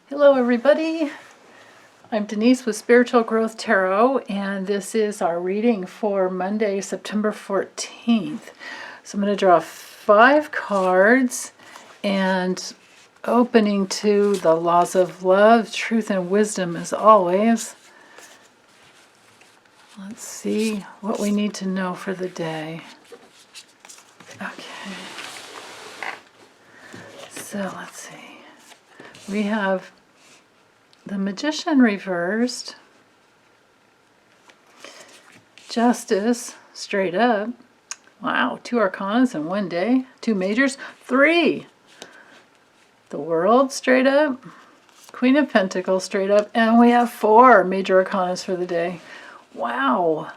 Hello everybody, I'm Denise with Spiritual Growth Tarot, and this is our reading for Monday, September 14th. So I'm going to draw 5 cards and opening to the laws of love, truth, and wisdom as always. Let's see what we need to know for the day. Okay, so let's see. We have the Magician reversed, Justice straight up. Wow, 2 arcanas in one day, 2 majors, 3. The World straight up, Queen of Pentacles straight up, and we have 4 major arcanas for the day. Wow,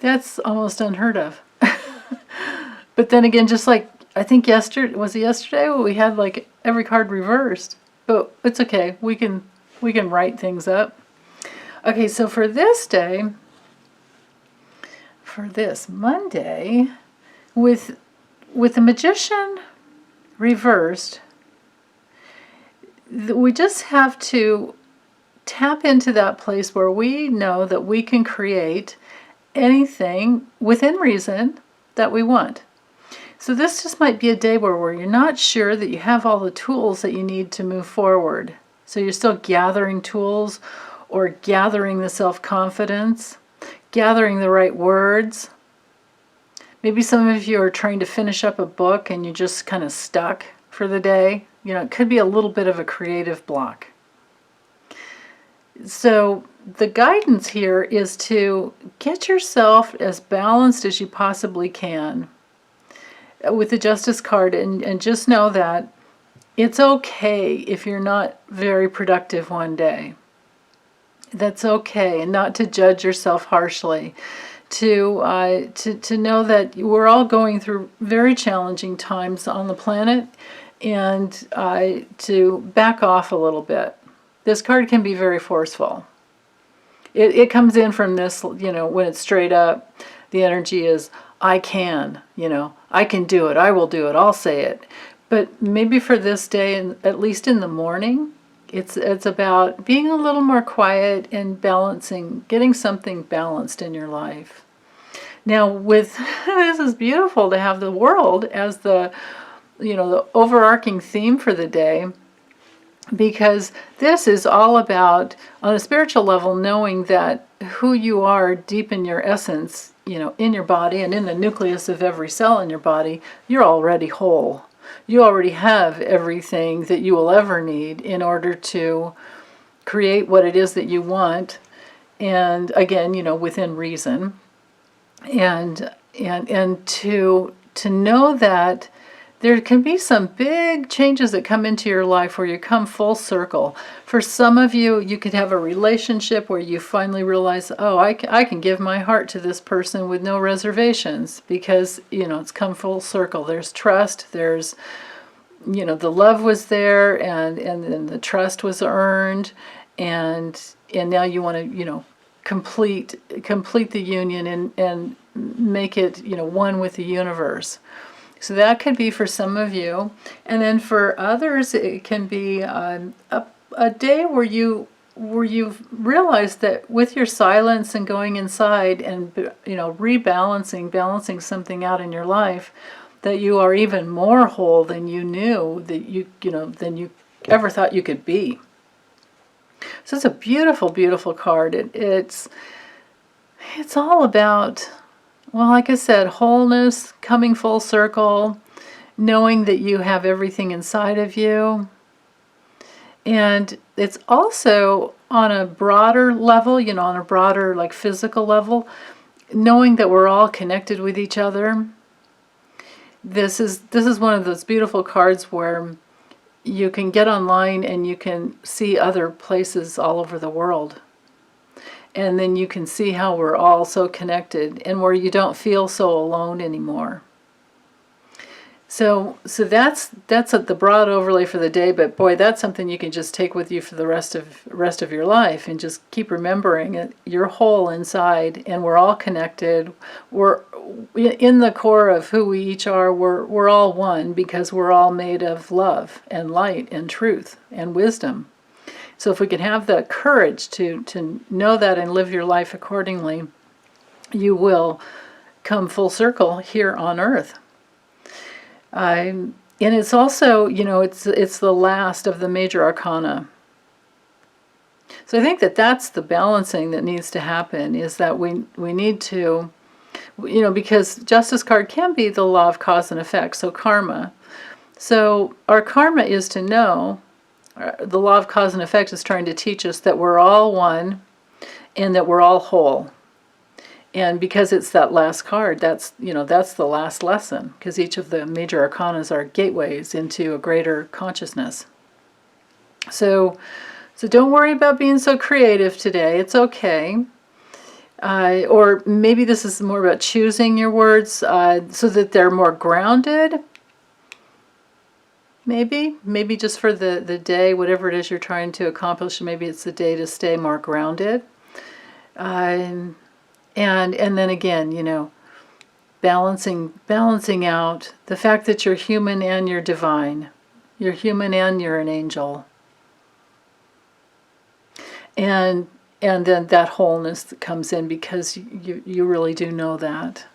that's almost unheard of. But then again, just like I think yesterday, was it yesterday? We had like every card reversed, but it's okay. We can write things up. Okay, so for this day, for this Monday, with the Magician reversed, we just have to tap into that place where we know that we can create anything within reason that we want. So this just might be a day where you're not sure that you have all the tools that you need to move forward. So you're still gathering tools or gathering the self-confidence, gathering the right words. Maybe some of you are trying to finish up a book and you're just kind of stuck for the day. You know, it could be a little bit of a creative block. So the guidance here is to get yourself as balanced as you possibly can with the Justice card, and just know that it's okay if you're not very productive one day. That's okay, and not to judge yourself harshly. To know that we're all going through very challenging times on the planet, and to back off a little bit. This card can be very forceful. It comes in from this, you know, when it's straight up, the energy is, I can, you know, I can do it, I will do it, I'll say it. But maybe for this day, and at least in the morning, it's about being a little more quiet and balancing, getting something balanced in your life. Now, with this is beautiful to have the World as the, you know, the overarching theme for the day, because this is all about, on a spiritual level, knowing that who you are deep in your essence, you know, in your body and in the nucleus of every cell in your body, you're already whole. You already have everything that you will ever need in order to create what it is that you want. And again, you know, within reason. And to know that there can be some big changes that come into your life where you come full circle. For some of you, you could have a relationship where you finally realize, oh, I can give my heart to this person with no reservations, because, you know, it's come full circle. There's trust, there's, you know, the love was there, and then the trust was earned, and now you want to, you know, complete the union and make it, you know, one with the universe. So that could be for some of you. And then for others, it can be a day where you've realized that with your silence and going inside and, you know, balancing something out in your life, that you are even more whole than you knew that than you ever thought you could be. So it's a beautiful, beautiful card. It's all about, well, like I said, wholeness, coming full circle, knowing that you have everything inside of you. And it's also on a broader level, you know, on a broader, like, physical level, knowing that we're all connected with each other. This is one of those beautiful cards where you can get online and you can see other places all over the world. And then you can see how we're all so connected, and where you don't feel so alone anymore. So that's the broad overlay for the day, but boy, that's something you can just take with you for the rest of your life, and just keep remembering it. You're whole inside, and we're all connected. We're in the core of who we each are. We're all one, because we're all made of love and light and truth and wisdom. So if we can have the courage to know that and live your life accordingly, you will come full circle here on earth. And it's also, it's the last of the major arcana. So I think that that's the balancing that needs to happen, is that we need to, because Justice card can be the law of cause and effect, so karma. So our karma is to know, the law of cause and effect is trying to teach us that we're all one and that we're all whole. And because it's that last card, that's the last lesson, because each of the major arcanas are gateways into a greater consciousness. So don't worry about being so creative today. It's okay. Or maybe this is more about choosing your words so that they're more grounded. Maybe just for the day, whatever it is you're trying to accomplish, maybe it's the day to stay more grounded. And then again, balancing out the fact that you're human and you're divine. You're human and you're an angel. And then that wholeness that comes in because you really do know that.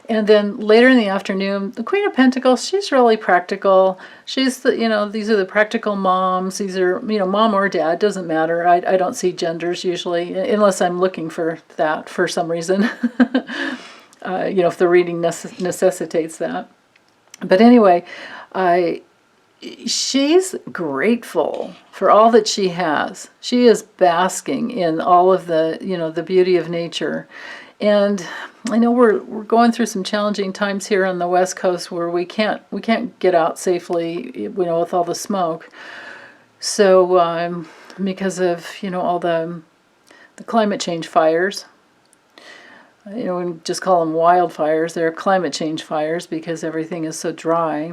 And then later in the afternoon, the Queen of Pentacles, she's really practical. She's these are the practical moms. These are, mom or dad, doesn't matter. I don't see genders usually, unless I'm looking for that for some reason. If the reading necessitates that. But anyway, she's grateful for all that she has. She is basking in all of the, the beauty of nature. And I know we're going through some challenging times here on the West Coast where we can't get out safely, with all the smoke. So because of all the climate change fires, we just call them wildfires. They're climate change fires because everything is so dry.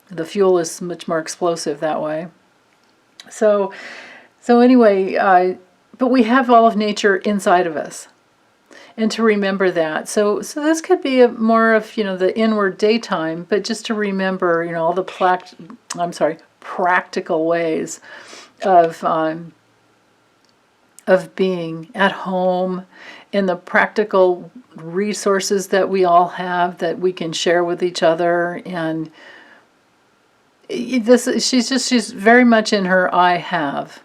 The fuel is much more explosive that way. So anyway, but we have all of nature inside of us. And to remember that. So this could be more of, the inward daytime, but just to remember, all the practical ways of being at home, and the practical resources that we all have that we can share with each other. And she's very much in her I have.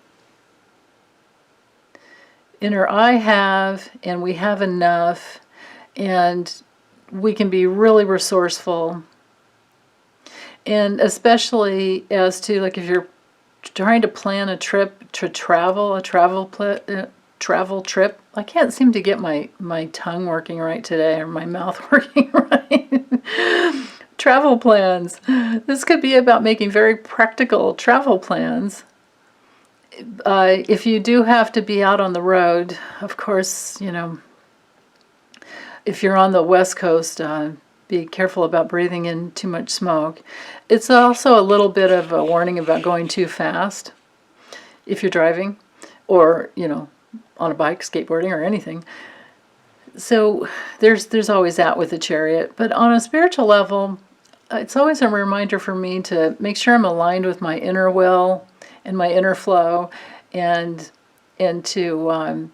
In her I have, and we have enough, and we can be really resourceful. And especially as to, like, if you're trying to plan a trip to travel, a travel trip. I can't seem to get my tongue working right today, or my mouth working right. Travel plans. This could be about making very practical travel plans. If you do have to be out on the road, of course, if you're on the West Coast, be careful about breathing in too much smoke. It's also a little bit of a warning about going too fast if you're driving, or, on a bike, skateboarding, or anything. So there's always that with the Chariot. But on a spiritual level, it's always a reminder for me to make sure I'm aligned with my inner will and my inner flow, and to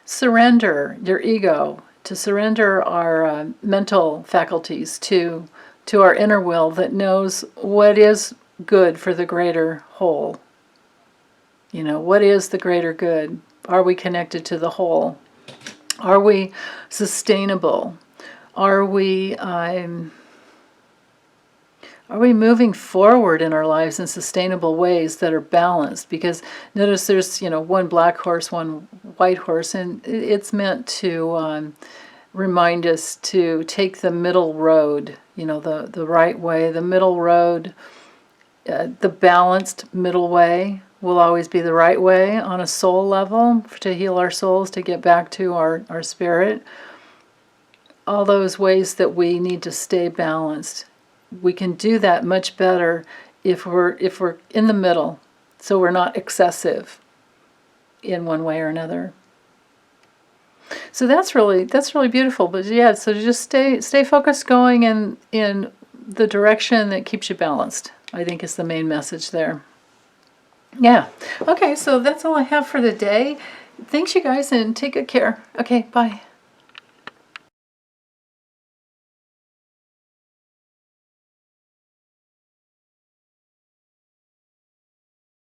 surrender your ego, to surrender our mental faculties to our inner will that knows what is good for the greater whole. What is the greater good? Are we connected to the whole? Are we sustainable? Are we moving forward in our lives in sustainable ways that are balanced? Because notice there's, one black horse, one white horse, and it's meant to remind us to take the middle road, the right way, the middle road, the balanced middle way will always be the right way on a soul level, to heal our souls, to get back to our spirit. All those ways that we need to stay balanced. We can do that much better if we're in the middle, so we're not excessive in one way or another. So that's really beautiful. But yeah, so just stay focused, going in the direction that keeps you balanced, I think, is the main message there. Yeah. Okay, so that's all I have for the day. Thanks, you guys, and take good care. Okay, bye.